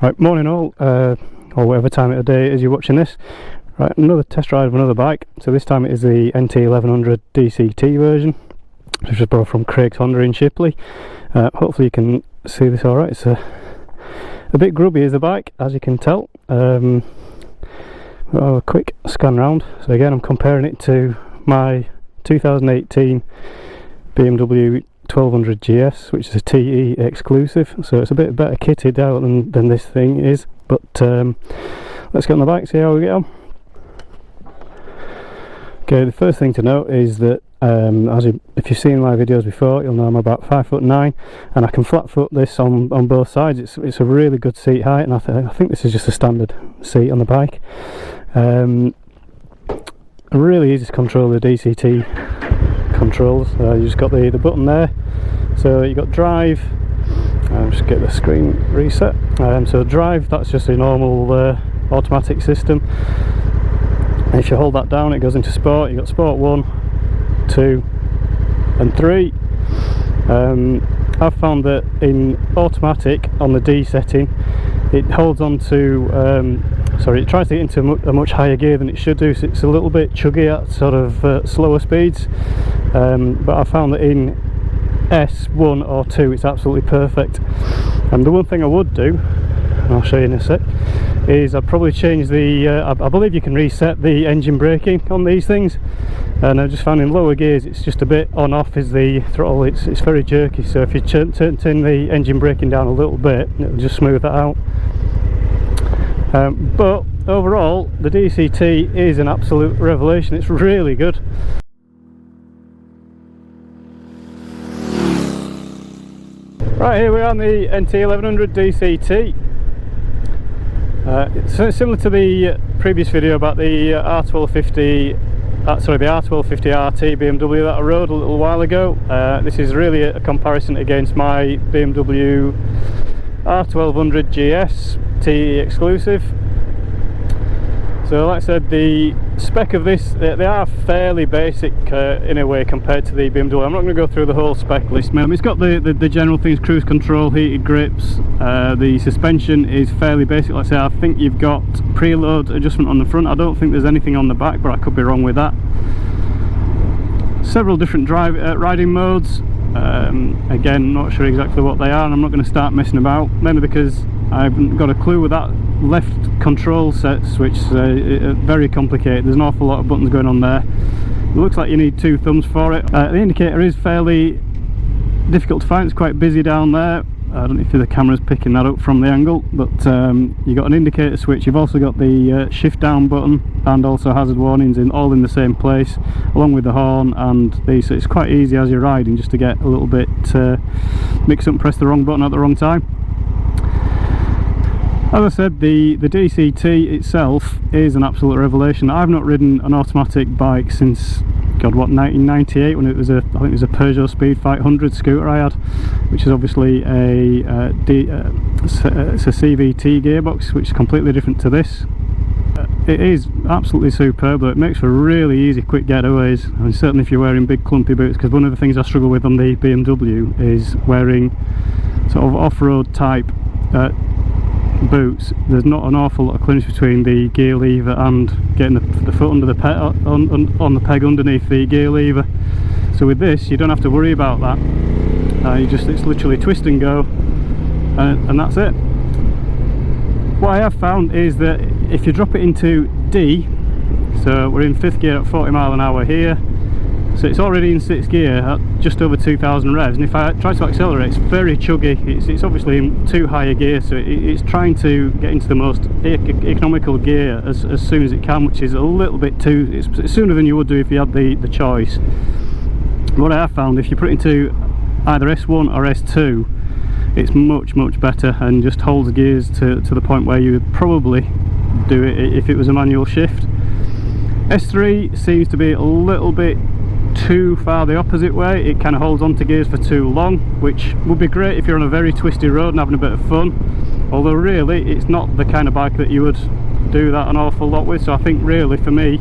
Right, morning all, or whatever time of the day it is you're watching this. Right, another test ride of another bike. So this time it is the NT1100 DCT version, which was brought from Craig's Honda in Shipley. Hopefully you can see this alright. It's a bit grubby as a bike, as you can tell. We'll have a quick scan round. So again, I'm comparing it to my 2018 BMW R1200GS, which is a TE exclusive, so it's a bit better kitted out than this thing is. But let's get on the bike, see how we get on. Okay, the first thing to note is that if you've seen my videos before, you'll know I'm about 5'9", and I can flat foot this on both sides. It's a really good seat height, and I think this is just a standard seat on the bike. Really easy to control the DCT controls. You just got the button there, so you got drive. Just get the screen reset. So drive, that's just a normal automatic system. And if you hold that down, it goes into sport. You got sport 1, 2 and 3. I've found that in automatic on the D setting, it holds on to it tries to get into a much higher gear than it should do, so it's a little bit chuggy at sort of slower speeds. But I found that in S1 or 2 it's absolutely perfect. And the one thing I would do, and I'll show you in a sec, is I'd probably change the I believe you can reset the engine braking on these things, and I just found in lower gears it's just a bit on off is the throttle. It's very jerky, so if you turn the engine braking down a little bit, it'll just smooth that out. But overall the DCT is an absolute revelation. It's really good. Right, here we are on the NT1100 DCT. It's similar to the previous video about the R1250 RT BMW that I rode a little while ago. This is really a comparison against my BMW R1200GS TE exclusive. So like I said, the spec of this, they are fairly basic in a way compared to the BMW. I'm not going to go through the whole spec list. It's got the general things: cruise control, heated grips. The suspension is fairly basic. Like I say, I think you've got preload adjustment on the front. I don't think there's anything on the back, but I could be wrong with that. Several different riding modes. Again, not sure exactly what they are, and I'm not going to start messing about, mainly because I haven't got a clue with that left control set switch. Very complicated. There's an awful lot of buttons going on there. It looks like you need 2 thumbs for it. The indicator is fairly difficult to find. It's quite busy down there. I don't know if the camera's picking that up from the angle, but you've got an indicator switch. You've also got the shift down button and also hazard warnings all in the same place, along with the horn and these. So it's quite easy as you're riding just to get a little bit mixed up and press the wrong button at the wrong time. As I said, the DCT itself is an absolute revelation. I've not ridden an automatic bike since, God, what, 1998, when I think it was a Peugeot Speedfight 100 scooter I had, which is obviously it's a CVT gearbox, which is completely different to this. It is absolutely superb, though. It makes for really easy, quick getaways, and certainly if you're wearing big clumpy boots, because one of the things I struggle with on the BMW is wearing sort of off-road type boots. There's not an awful lot of clearance between the gear lever and getting the foot under the on the peg underneath the gear lever. So with this, you don't have to worry about that. It's literally twist and go, and that's it. What I have found is that if you drop it into D, so we're in 5th gear at 40 mile an hour here, so it's already in 6th gear at just over 2000 revs, and if I try to accelerate, it's very chuggy. It's obviously in too high a gear, so it's trying to get into the most economical gear as soon as it can, which is a little bit it's sooner than you would do if you had the choice. What I have found, if you put it into either S1 or S2, it's much better and just holds gears to the point where you would probably do it if it was a manual shift. S3 seems to be a little bit too far the opposite way. It kind of holds on to gears for too long, which would be great if you're on a very twisty road and having a bit of fun, although really it's not the kind of bike that you would do that an awful lot with. So I think really for me,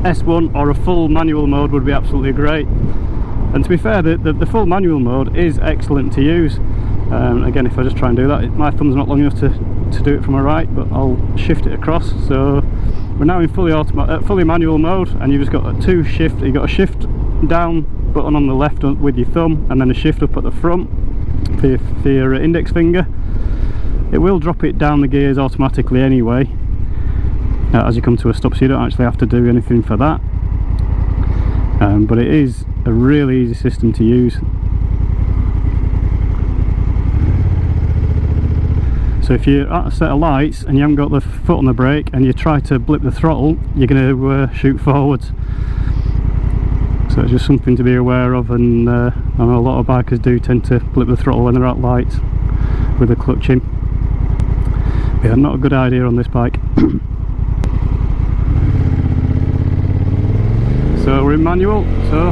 S1 or a full manual mode would be absolutely great. And to be fair, the full manual mode is excellent to use. Again, if I just try and do that, my thumb's not long enough to to do it from a right, but I'll shift it across. So we're now in fully manual mode, and you've just got you've got a shift down button on the left with your thumb, and then a shift up at the front for your index finger. It will drop it down the gears automatically anyway as you come to a stop, so you don't actually have to do anything for that. But it is a really easy system to use. So if you're at a set of lights and you haven't got the foot on the brake and you try to blip the throttle, you're going to shoot forwards. So it's just something to be aware of, and I know a lot of bikers do tend to blip the throttle when they're at lights with the clutch in. But yeah, not a good idea on this bike. So we're in manual, so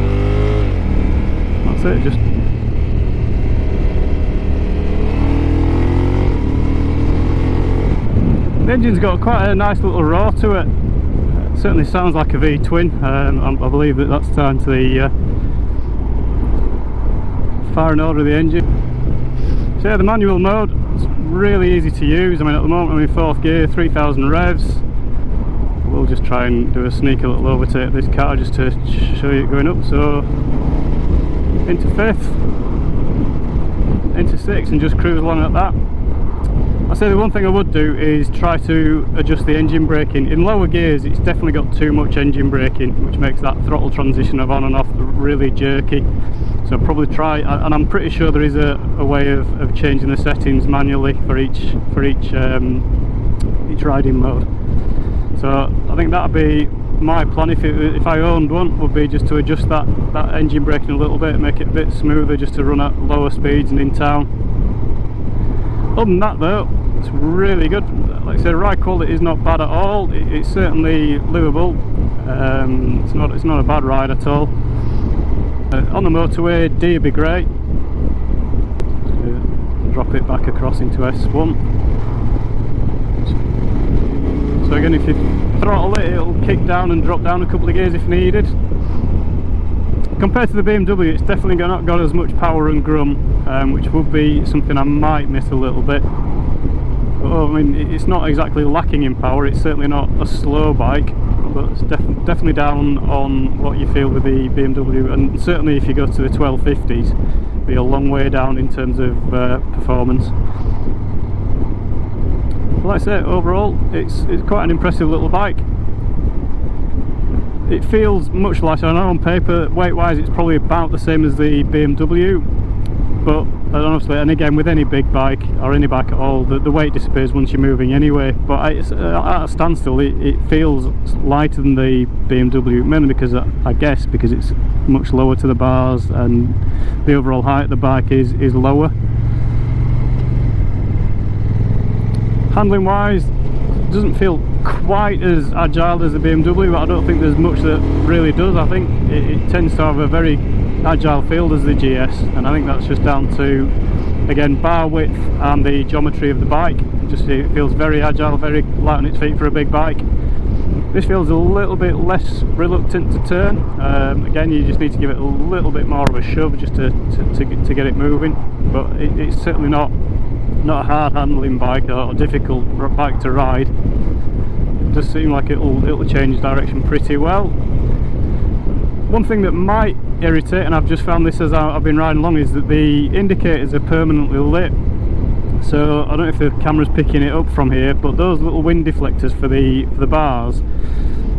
that's it. Just the engine's got quite a nice little roar to it. It certainly sounds like a V-twin. I believe that's down to the firing order of the engine. So yeah, the manual mode is really easy to use. I mean, at the moment I'm in 4th gear, 3000 revs. We'll just try and do a sneaky little overtake this car just to show you it going up. So into 5th, into 6th, and just cruise along at that. I say the one thing I would do is try to adjust the engine braking. In lower gears it's definitely got too much engine braking, which makes that throttle transition of on and off really jerky. So probably try, and I'm pretty sure there is a way of changing the settings manually for each riding mode. So I think that'd be my plan if I owned one, would be just to adjust that engine braking a little bit, make it a bit smoother, just to run at lower speeds and in town. Other than that though, it's really good. Like I said, ride quality is not bad at all. It's certainly livable. It's not a bad ride at all. On the motorway, D would be great. Drop it back across into S1. So again, if you throttle it, it'll kick down and drop down a couple of gears if needed. Compared to the BMW, it's definitely not got as much power and grum, which would be something I might miss a little bit. But, I mean, it's not exactly lacking in power. It's certainly not a slow bike, but it's definitely down on what you feel with the BMW, and certainly if you go to the 1250s, it'll be a long way down in terms of performance. But like I say, overall, it's quite an impressive little bike. It feels much lighter. I know on paper, weight-wise, it's probably about the same as the BMW, but honestly, and again, with any big bike or any bike at all, the weight disappears once you're moving anyway. But at a standstill, it feels lighter than the BMW, mainly because I guess because it's much lower to the bars and the overall height of the bike is lower. Handling wise, doesn't feel quite as agile as the BMW, but I don't think there's much that really does. I think it tends to have a very agile feel as the GS, and I think that's just down to, again, bar width and the geometry of the bike. It feels very agile, very light on its feet for a big bike. This feels a little bit less reluctant to turn. Again, you just need to give it a little bit more of a shove just to get it moving, but it's certainly not a hard handling bike or a difficult bike to ride. It does seem like it'll change direction pretty well. One thing that might irritate, and I've just found this as I've been riding along, is that the indicators are permanently lit. So I don't know if the camera's picking it up from here, but those little wind deflectors for the bars,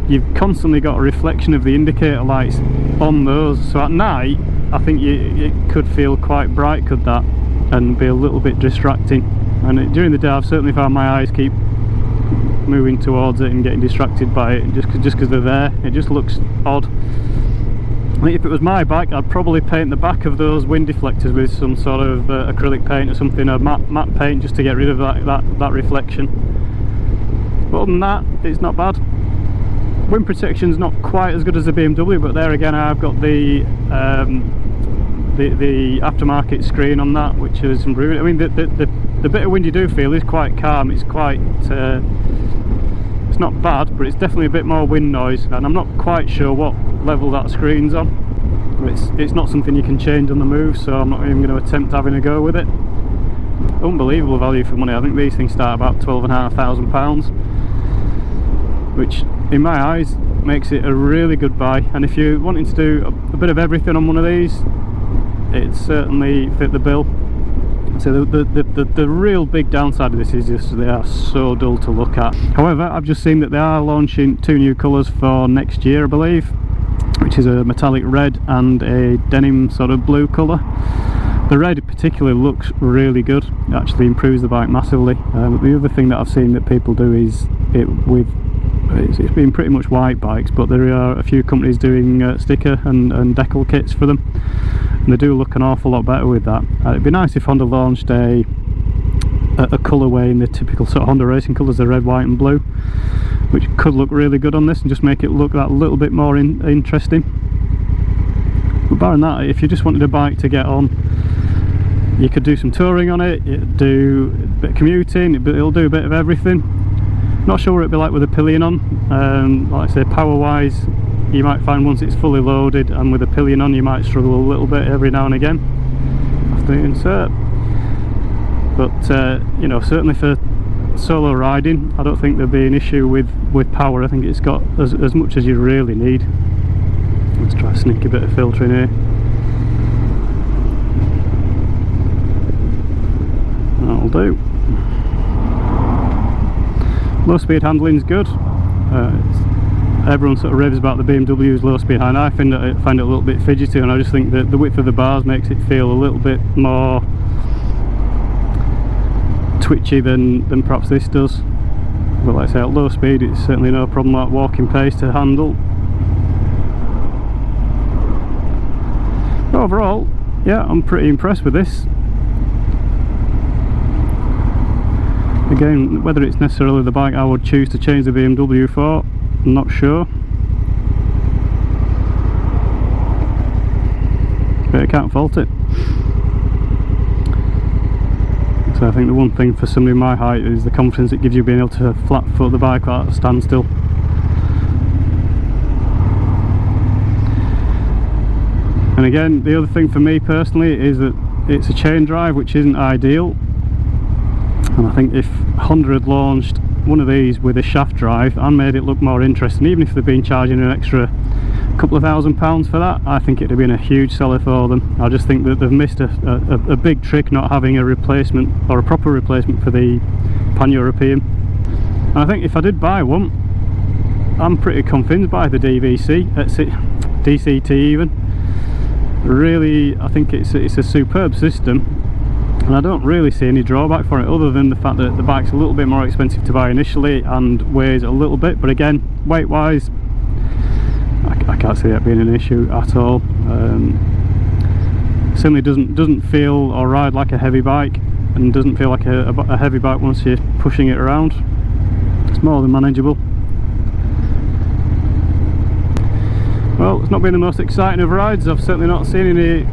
you've constantly got a reflection of the indicator lights on those. So at night, I think it could feel quite bright, could that, and be a little bit distracting. And during the day, I've certainly found my eyes keep moving towards it and getting distracted by it just because they're there. It just looks odd. I think if it was my bike, I'd probably paint the back of those wind deflectors with some sort of acrylic paint or something, or matte paint, just to get rid of that reflection. But other than that, it's not bad. Wind protection's not quite as good as the BMW, but there again, I've got the aftermarket screen on that, which is improving. I mean, the bit of wind you do feel is quite calm. It's quite it's not bad, but it's definitely a bit more wind noise, and I'm not quite sure what level that screen's on. It's not something you can change on the move, so I'm not even going to attempt having a go with it. unbelievable value for money. I think these things start about £12,500, which in my eyes makes it a really good buy. And if you're wanting to do a bit of everything on one of these, it certainly fit the bill. So the real big downside of this is just they are so dull to look at. However, I've just seen that they are launching 2 new colours for next year, I believe, which is a metallic red and a denim sort of blue colour. The red particularly looks really good. It actually improves the bike massively. The other thing that I've seen that people do is it's been pretty much white bikes, but there are a few companies doing sticker and decal kits for them, and they do look an awful lot better with that. It'd be nice if Honda launched a colourway in the typical sort of Honda racing colours, the red, white and blue, which could look really good on this and just make it look that little bit more interesting. But barring that, if you just wanted a bike to get on, you could do some touring on it, do a bit of commuting, it'll do a bit of everything. Not sure what it'd be like with a pillion on. Like I say, power wise, you might find once it's fully loaded and with a pillion on you might struggle a little bit every now and again after the insert. But you know, certainly for solo riding, I don't think there'll be an issue with power. I think it's got as much as you really need. Let's try a sneaky bit of filter in here. That'll do. Low speed handling is good. Everyone sort of raves about the BMW's low speed handling. I find it a little bit fidgety, and I just think that the width of the bars makes it feel a little bit more twitchy than perhaps this does. But like I say, at low speed it's certainly no problem at walking pace to handle. But overall, yeah, I'm pretty impressed with this. Again, whether it's necessarily the bike I would choose to change the BMW for, I'm not sure. But I can't fault it. So I think the one thing for somebody my height is the confidence it gives you being able to flat foot the bike at a standstill. And again, the other thing for me personally is that it's a chain drive, which isn't ideal. And I think if Honda had launched one of these with a shaft drive and made it look more interesting, even if they've been charging an extra couple of £1,000 for that, I think it'd have been a huge seller for them. I just think that they've missed a big trick not having a replacement, or a proper replacement, for the Pan-European. And I think if I did buy one, I'm pretty convinced by the DCT even. Really, I think it's a superb system. And I don't really see any drawback for it, other than the fact that the bike's a little bit more expensive to buy initially and weighs a little bit. But again, weight wise, I can't see that being an issue at all. Certainly doesn't feel or ride like a heavy bike, and doesn't feel like a heavy bike once you're pushing it around. It's more than manageable. Well, it's not been the most exciting of rides. I've certainly not seen any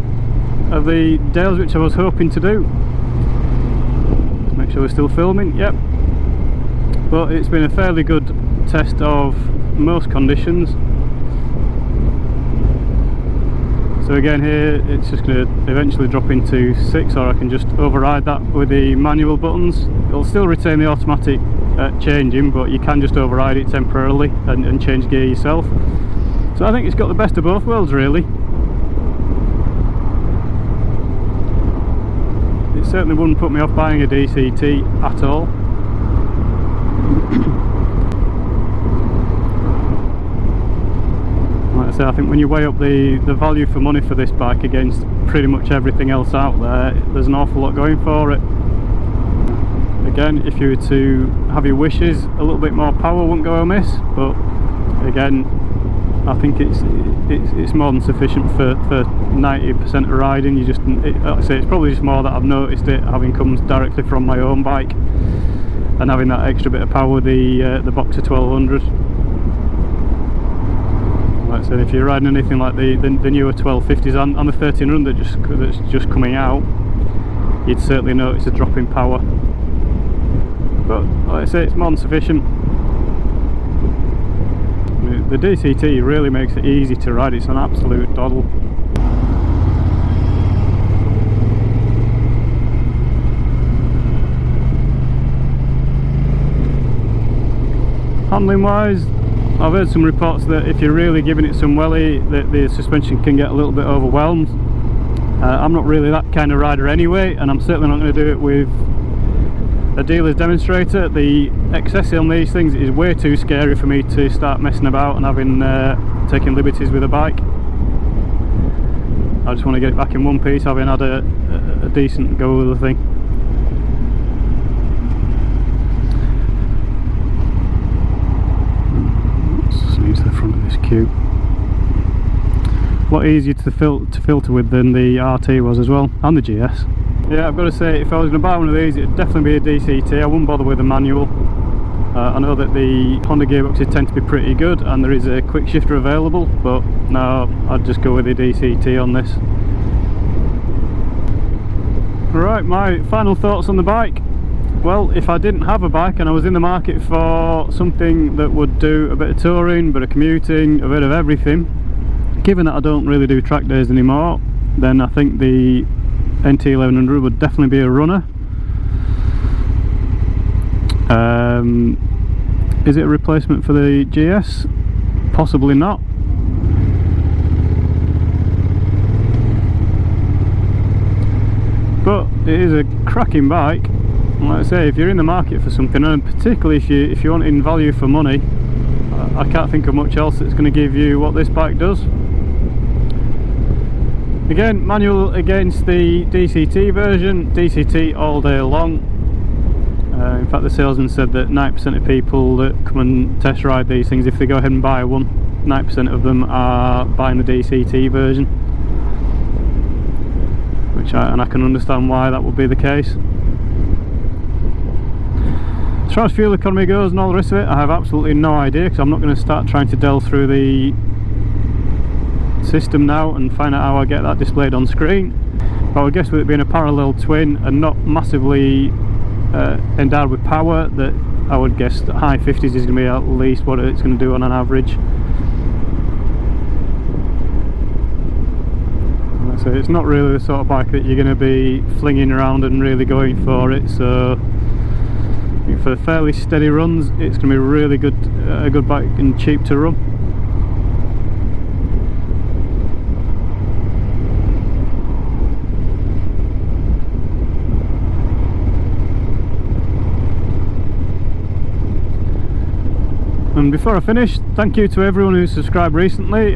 of the Dales which I was hoping to do. Let's make sure we're still filming. Yep. But it's been a fairly good test of most conditions. So again, here it's just going to eventually drop into 6, or I can just override that with the manual buttons. It'll still retain the automatic changing, but you can just override it temporarily and change gear yourself. So I think it's got the best of both worlds, really. It certainly wouldn't put me off buying a DCT at all. Like I say, I think when you weigh up the value for money for this bike against pretty much everything else out there, there's an awful lot going for it. Again, if you were to have your wishes, a little bit more power wouldn't go amiss, but again, I think it's more than sufficient for 90% of riding. You just, like I say, it's probably just more that I've noticed it having come directly from my own bike and having that extra bit of power with the Boxer 1200. Like I said, if you're riding anything like the newer 1250s and the 1300 that's just coming out, you'd certainly notice a drop in power. But like I say, it's more than sufficient. The DCT really makes it easy to ride. It's an absolute doddle. Handling wise, I've heard some reports that if you're really giving it some welly, that the suspension can get a little bit overwhelmed. I'm not really that kind of rider anyway, and I'm certainly not going to do it with a dealer's demonstrator. The excess on these things is way too scary for me to start messing about and having taking liberties with a bike. I just want to get it back in one piece, having had a decent go with the thing. Into the front of this cube. A lot easier to filter with than the RT was as well, and the GS. Yeah, I've got to say, if I was going to buy one of these, it'd definitely be a DCT. I wouldn't bother with a manual. I know that the Honda gearboxes tend to be pretty good, and there is a quick shifter available, but no, I'd just go with the DCT on this. Right, my final thoughts on the bike. Well, if I didn't have a bike and I was in the market for something that would do a bit of touring, a bit of commuting, a bit of everything, given that I don't really do track days anymore, then I think the NT1100 would definitely be a runner. Is it a replacement for the GS? Possibly not. But it is a cracking bike. Like I say, if you're in the market for something, and particularly if you want in value for money, I can't think of much else that's going to give you what this bike does. Again, manual against the DCT version, DCT all day long. In fact, the salesman said that 90% of people that come and test ride these things, if they go ahead and buy one, 90% of them are buying the DCT version. And I can understand why that would be the case. As far as fuel economy goes and all the rest of it, I have absolutely no idea, because I'm not going to start trying to delve through the system now and find out how I get that displayed on screen. But I would guess with it being a parallel twin and not massively endowed with power, that I would guess that high 50s is going to be at least what it's going to do on an average. So it's not really the sort of bike that you're going to be flinging around and really going for it. So for fairly steady runs, it's going to be really good, a good bike and cheap to run. And before I finish, thank you to everyone who subscribed recently.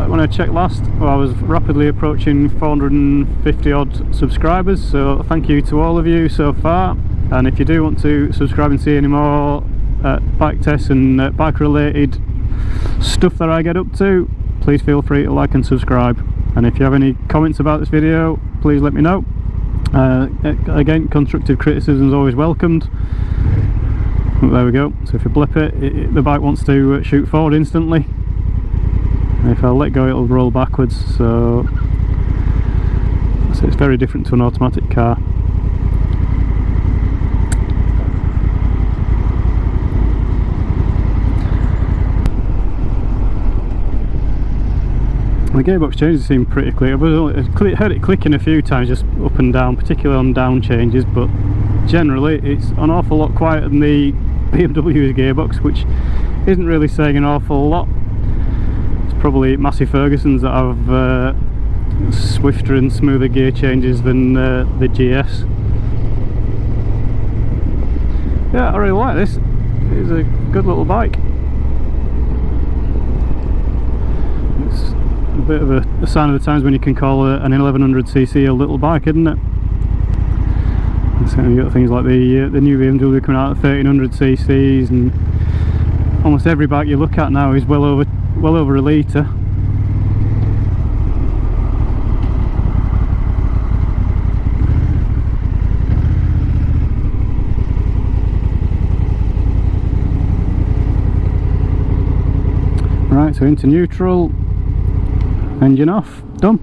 When I checked last, well, I was rapidly approaching 450 odd subscribers, so thank you to all of you so far. And if you do want to subscribe and see any more bike tests and bike related stuff that I get up to, please feel free to like and subscribe. And if you have any comments about this video, please let me know. Again, constructive criticism is always welcomed. There we go. So if you blip it, the bike wants to shoot forward instantly. If I let go, it'll roll backwards. So it's very different to an automatic car. The gearbox changes seem pretty clear. I've heard it clicking a few times just up and down, particularly on down changes, but generally it's an awful lot quieter than the BMW's gearbox, which isn't really saying an awful lot. It's probably Massey Ferguson's that have swifter and smoother gear changes than the GS. Yeah, I really like this. It's a good little bike. It's a bit of a sign of the times when you can call an 1100cc a little bike, isn't it? So you've got things like the new BMW coming out at 1300cc's, and almost every bike you look at now is well over a litre. Right, so into neutral, engine off, done.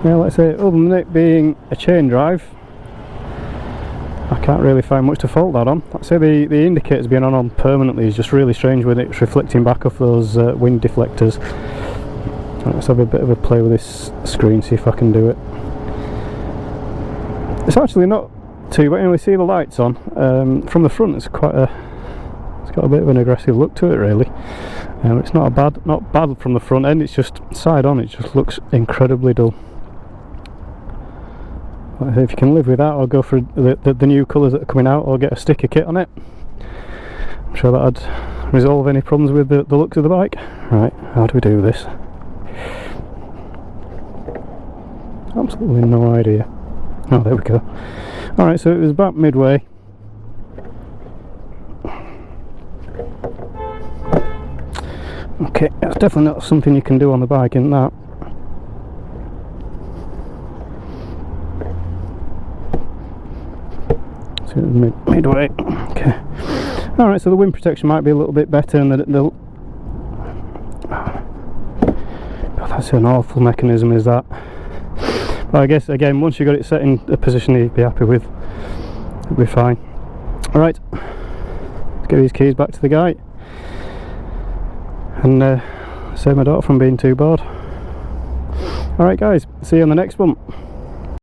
Yeah, let's say, other than it being a chain drive, I can't really find much to fault that on. I'd say the indicators being on permanently is just really strange when it's reflecting back off those wind deflectors. Let's have a bit of a play with this screen, see if I can do it. It's actually not too bad. We see the lights on. From the front, it's got a bit of an aggressive look to it, really. It's not bad from the front end. It's just side on. It just looks incredibly dull. If you can live with that, or go for the new colours that are coming out, or get a sticker kit on it. I'm sure that'd resolve any problems with the looks of the bike. Right, how do we do this? Absolutely no idea. Oh, there we go. Alright, so it was about midway. Okay, that's definitely not something you can do on the bike, isn't that? So it was midway. Okay. Alright, so the wind protection might be a little bit better, and God, that's an awful mechanism, is that? But I guess, again, once you've got it set in a position you'd be happy with, it'll be fine. Alright, let's get these keys back to the guy, and save my daughter from being too bored. Alright guys, see you on the next one.